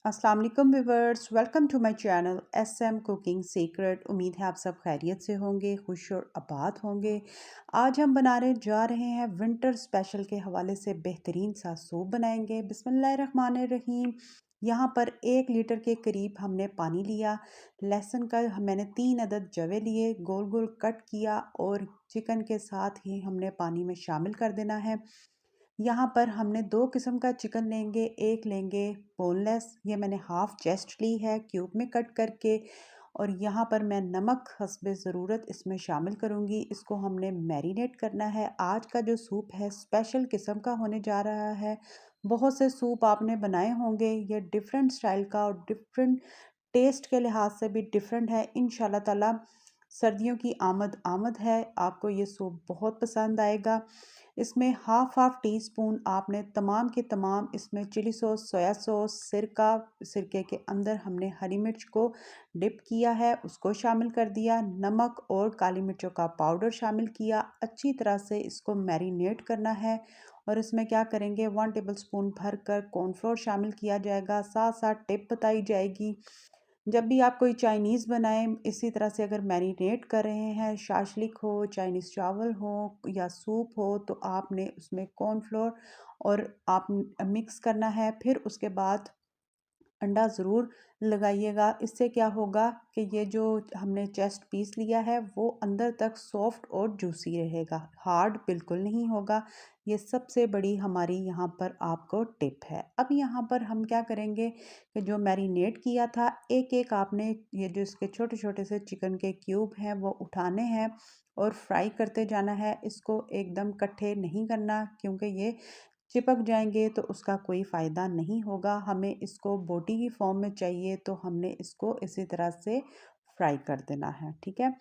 अस्सलाम वालेकुम viewers, welcome to my channel SM cooking secret. उम्मीद है आप सब खैरियत से होंगे, खुश और आबाद होंगे। आज हम बनाने जा रहे हैं विंटर स्पेशल के हवाले से बेहतरीन सा सूप बनाएंगे। बिस्मिल्लाहिर्रहमानिर्रहीम। यहाँ पर 1 लीटर के करीब हमने पानी लिया। लहसुन का मैंने 3 अदद जवे लिए, गोल गोल कट किया और चिकन के साथ ही हमने पानी में शामिल कर देना है। यहाँ पर हमने 2 किस्म का चिकन लेंगे। एक लेंगे बोनलेस, ये मैंने हाफ चेस्ट ली है क्यूब में कट करके। और यहाँ पर मैं नमक हस्बे ज़रूरत इसमें शामिल करूँगी। इसको हमने मैरिनेट करना है। आज का जो सूप है स्पेशल किस्म का होने जा रहा है। बहुत से सूप आपने बनाए होंगे, ये डिफरेंट स्टाइल का और डिफरेंट टेस्ट के लिहाज से भी डिफरेंट है। इंशाल्लाह ताला सर्दियों की आमद आमद है, आपको ये सूप बहुत पसंद आएगा। इसमें हाफ टी स्पून आपने तमाम के तमाम इसमें चिली सॉस, सोया सॉस, सिरका, सिरके के अंदर हमने हरी मिर्च को डिप किया है, उसको शामिल कर दिया। नमक और काली मिर्चों का पाउडर शामिल किया। अच्छी तरह से इसको मैरिनेट करना है। और इसमें क्या करेंगे, 1 टेबल स्पून भर कर कॉर्नफ्लोर शामिल किया जाएगा। साथ साथ टिप बताई जाएगी, जब भी आप कोई चाइनीज़ बनाएं इसी तरह से अगर मैरिनेट कर रहे हैं, शाशलिक हो, चाइनीज़ चावल हो या सूप हो, तो आपने उसमें कॉर्नफ्लोर और आप मिक्स करना है। फिर उसके बाद अंडा ज़रूर लगाइएगा। इससे क्या होगा कि ये जो हमने चेस्ट पीस लिया है वो अंदर तक सॉफ्ट और जूसी रहेगा, हार्ड बिल्कुल नहीं होगा। ये सबसे बड़ी हमारी यहाँ पर आपको टिप है। अब यहाँ पर हम क्या करेंगे कि जो मैरिनेट किया था, एक एक आपने ये जो इसके छोटे छोटे से चिकन के क्यूब हैं वो उठाने हैं और फ्राई करते जाना है। इसको एकदम इकट्ठे नहीं करना, क्योंकि ये चिपक जाएंगे तो उसका कोई फ़ायदा नहीं होगा। हमें इसको बोटी की फॉर्म में चाहिए तो हमने इसको इसी तरह से फ्राई कर देना है, ठीक है।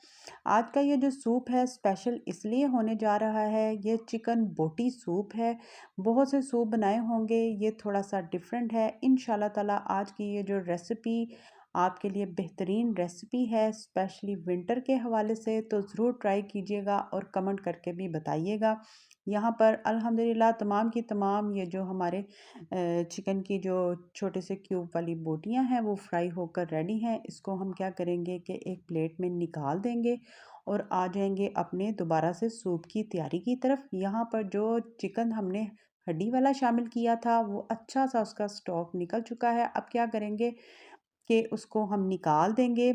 आज का ये जो सूप है स्पेशल इसलिए होने जा रहा है, ये चिकन बोटी सूप है। बहुत से सूप बनाए होंगे, ये थोड़ा सा डिफरेंट है। इंशाल्लाह ताला आज की ये जो रेसिपी आपके लिए बेहतरीन रेसिपी है, स्पेशली विंटर के हवाले से, तो ज़रूर ट्राई कीजिएगा और कमेंट करके भी बताइएगा। यहाँ पर अल्हम्दुलिल्लाह तमाम की तमाम ये जो हमारे चिकन की जो छोटे से क्यूब वाली बोटियाँ हैं वो फ्राई होकर रेडी हैं। इसको हम क्या करेंगे कि एक प्लेट में निकाल देंगे और आ जाएंगे अपने दोबारा से सूप की तैयारी की तरफ। यहाँ पर जो चिकन हमने हड्डी वाला शामिल किया था वो अच्छा सा उसका स्टॉक निकल चुका है। अब क्या करेंगे कि उसको हम निकाल देंगे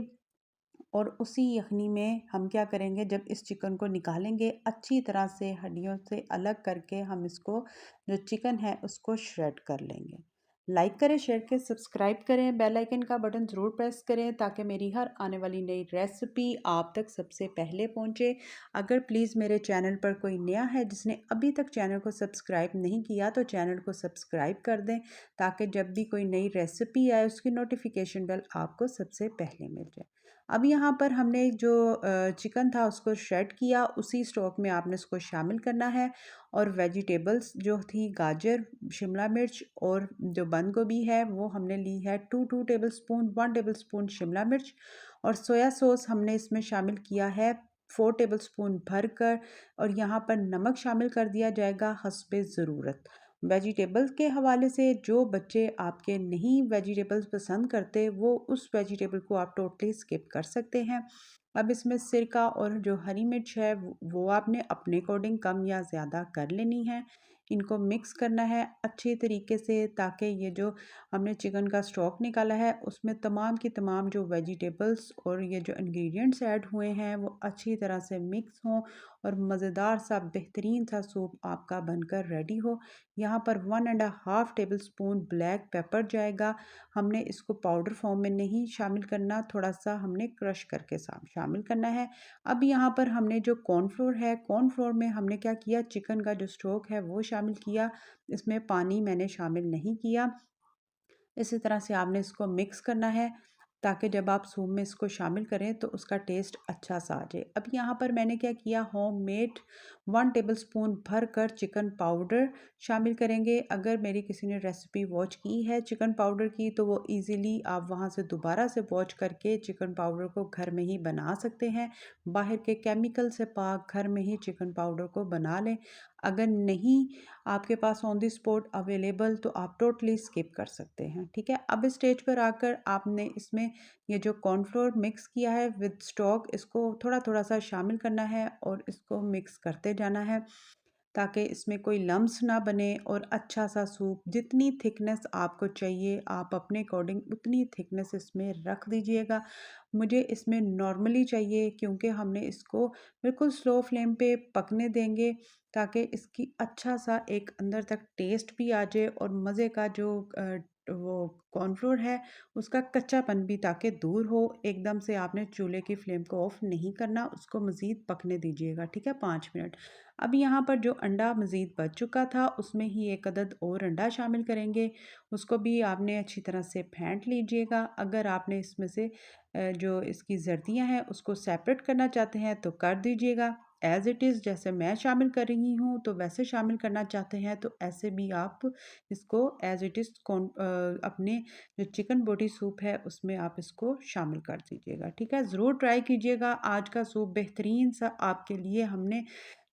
और उसी यखनी में हम क्या करेंगे, जब इस चिकन को निकालेंगे अच्छी तरह से हड्डियों से अलग करके हम इसको जो चिकन है उसको श्रेड कर लेंगे। लाइक करें, शेयर करें, सब्सक्राइब करें, बेल आइकन का बटन ज़रूर प्रेस करें ताकि मेरी हर आने वाली नई रेसिपी आप तक सबसे पहले पहुंचे। अगर प्लीज़ मेरे चैनल पर कोई नया है जिसने अभी तक चैनल को सब्सक्राइब नहीं किया तो चैनल को सब्सक्राइब कर दें, ताकि जब भी कोई नई रेसिपी आए उसकी नोटिफिकेशन बेल आपको सबसे पहले मिल जाए। अब यहाँ पर हमने जो चिकन था उसको श्रेड किया, उसी स्टॉक में आपने उसको शामिल करना है। और वेजिटेबल्स जो थी गाजर, शिमला मिर्च और जो बंद गोभी है वो हमने ली है 2 table spoon, 1 table spoon Shimla मिर्च। और सोया सॉस हमने इसमें शामिल किया है 4 टेबल स्पून भर कर। और यहाँ पर नमक शामिल कर दिया जाएगा हस्बे ज़रूरत। वेजिटेबल्स के हवाले से, जो बच्चे आपके नहीं वेजिटेबल्स पसंद करते वो उस वेजिटेबल को आप टोटली स्किप कर सकते हैं। अब इसमें सिरका और जो हरी मिर्च है वो आपने अपने अकॉर्डिंग कम या ज़्यादा कर लेनी है। इनको मिक्स करना है अच्छे तरीके से, ताकि ये जो हमने चिकन का स्टॉक निकाला है उसमें तमाम की तमाम जो वेजिटेबल्स और ये जो इंग्रेडिएंट्स ऐड हुए हैं वो अच्छी तरह से मिक्स हों और मज़ेदार सा बेहतरीन सा सूप आपका बनकर रेडी हो। यहाँ पर 1.5 टेबल स्पून ब्लैक पेपर जाएगा। हमने इसको पाउडर फॉर्म में नहीं शामिल करना, थोड़ा सा हमने क्रश करके शामिल करना है। अब यहाँ पर हमने जो कॉर्नफ्लोर है, कॉर्नफ्लोर में हमने क्या किया, चिकन का जो स्टॉक है वो शामिल किया। इसमें पानी मैंने शामिल नहीं किया। इसी तरह से आपने इसको मिक्स करना है ताकि जब आप सूप में इसको शामिल करें तो उसका टेस्ट अच्छा सा आ जाए। अब यहाँ पर मैंने क्या किया, होममेड 1 टेबल स्पून भर कर चिकन पाउडर शामिल करेंगे। अगर मेरी किसी ने रेसिपी वॉच की है चिकन पाउडर की तो वो इजीली आप वहाँ से दोबारा से वॉच करके चिकन पाउडर को घर में ही बना सकते हैं। बाहर के केमिकल से पाक घर में ही चिकन पाउडर को बना लें। अगर नहीं आपके pass on the spot available तो आप टोटली स्किप कर सकते हैं, ठीक है। अब इस स्टेज पर आकर आपने इसमें ये जो कॉर्नफ्लोर मिक्स किया है विद स्टॉक, इसको थोड़ा थोड़ा सा शामिल करना है और इसको मिक्स करते जाना है ताकि इसमें कोई लम्स ना बने और अच्छा सा सूप, जितनी थिकनेस आपको चाहिए आप अपने अकॉर्डिंग उतनी थिकनेस इसमें रख दीजिएगा। मुझे इसमें नॉर्मली चाहिए क्योंकि हमने इसको बिल्कुल स्लो फ्लेम पे पकने देंगे ताकि इसकी अच्छा सा एक अंदर तक टेस्ट भी आ जाए और मज़े का जो वो कॉर्नफ्लोर है उसका कच्चापन भी ताकि दूर हो। एकदम से आपने चूल्हे की फ्लेम को ऑफ नहीं करना, उसको मज़ीद पकने दीजिएगा, ठीक है, 5 मिनट। अब यहाँ पर जो अंडा मज़ीद बच चुका था उसमें ही एक अदद और अंडा शामिल करेंगे, उसको भी आपने अच्छी तरह से फेंट लीजिएगा। अगर आपने इसमें से जो इसकी जर्दियाँ हैं उसको सेपरेट करना चाहते हैं तो कर दीजिएगा, एज़ इट इज़ जैसे मैं शामिल कर रही हूँ तो वैसे शामिल करना चाहते हैं तो ऐसे भी आप इसको एज़ इट इज़ अपने जो चिकन बोटी सूप है उसमें आप इसको शामिल कर दीजिएगा, ठीक है। ज़रूर ट्राई कीजिएगा, आज का सूप बेहतरीन सा आपके लिए हमने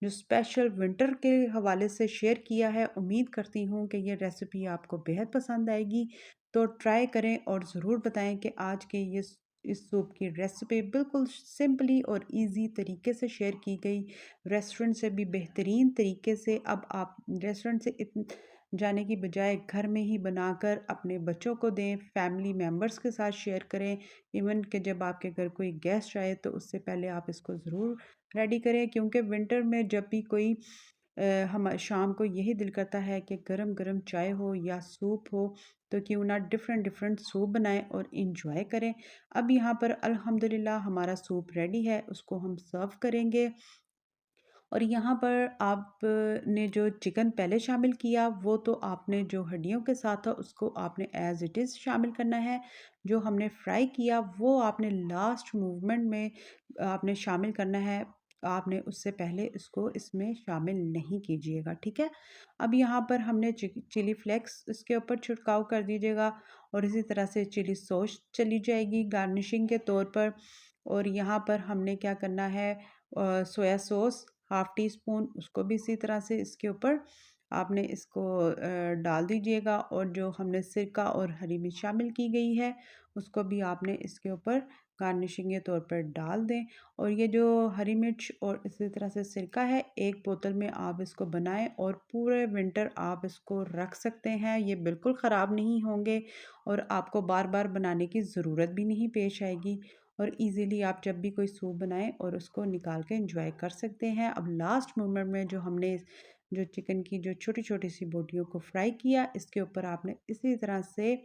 जो स्पेशल विंटर के हवाले से शेयर किया है। उम्मीद करती हूँ कि ये रेसिपी आपको बेहद पसंद आएगी, तो ट्राई करें और ज़रूर बताएं कि आज के ये इस सूप की रेसिपी बिल्कुल सिंपली और इजी तरीके से शेयर की गई, रेस्टोरेंट से भी बेहतरीन तरीके से। अब आप रेस्टोरेंट से जाने की बजाय घर में ही बनाकर अपने बच्चों को दें, फैमिली मेम्बर्स के साथ शेयर करें। इवन कि जब आपके घर कोई गेस्ट आए तो उससे पहले आप इसको ज़रूर रेडी करें क्योंकि विंटर में जब भी कोई हम शाम को यही दिल करता है कि गरम गरम चाय हो या सूप हो, तो क्यों ना डिफरेंट डिफरेंट सूप बनाएं और इंजॉय करें। अब यहाँ पर अल्हम्दुलिल्लाह हमारा सूप रेडी है, उसको हम सर्व करेंगे। और यहाँ पर आपने जो चिकन पहले शामिल किया वो तो आपने जो हड्डियों के साथ था उसको आपने एज़ इट इज़ शामिल करना है। जो हमने फ्राई किया वो आपने लास्ट मूवमेंट में आपने शामिल करना है। आपने उससे पहले इसको इसमें शामिल नहीं कीजिएगा, ठीक है। अब यहाँ पर हमने चिली फ्लेक्स इसके ऊपर छिड़काव कर दीजिएगा और इसी तरह से चिली सॉस चली जाएगी गार्निशिंग के तौर पर। और यहाँ पर हमने क्या करना है, soya sauce half tea spoon, उसको भी इसी तरह से इसके ऊपर आपने इसको डाल दीजिएगा और जो हमने सिरका और हरी मिर्च शामिल की गई है उसको भी आपने इसके ऊपर गार्निशिंग के तौर पर डाल दें। और ये जो हरी मिर्च और इसी तरह से सिरका है, एक बोतल में आप इसको बनाएं और पूरे विंटर आप इसको रख सकते हैं, ये बिल्कुल ख़राब नहीं होंगे और आपको बार बार बनाने की ज़रूरत भी नहीं पेश आएगी और इजीली आप जब भी कोई सूप बनाएं और उसको निकाल के एंजॉय कर सकते हैं। अब लास्ट मोमेंट में जो हमने जो चिकन की जो छोटी छोटी सी बोटियों को फ्राई किया, इसके ऊपर आपने इसी तरह से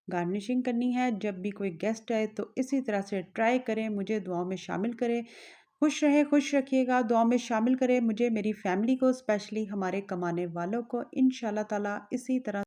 गार्निशिंग करनी है। जब भी कोई गेस्ट आए तो इसी तरह से ट्राई करें, मुझे दुआओं में शामिल करें। खुश रहें, खुश रखिएगा, दुआ में शामिल करें मुझे, मेरी फैमिली को, स्पेशली हमारे कमाने वालों को। इंशाल्लाह ताला इसी तरह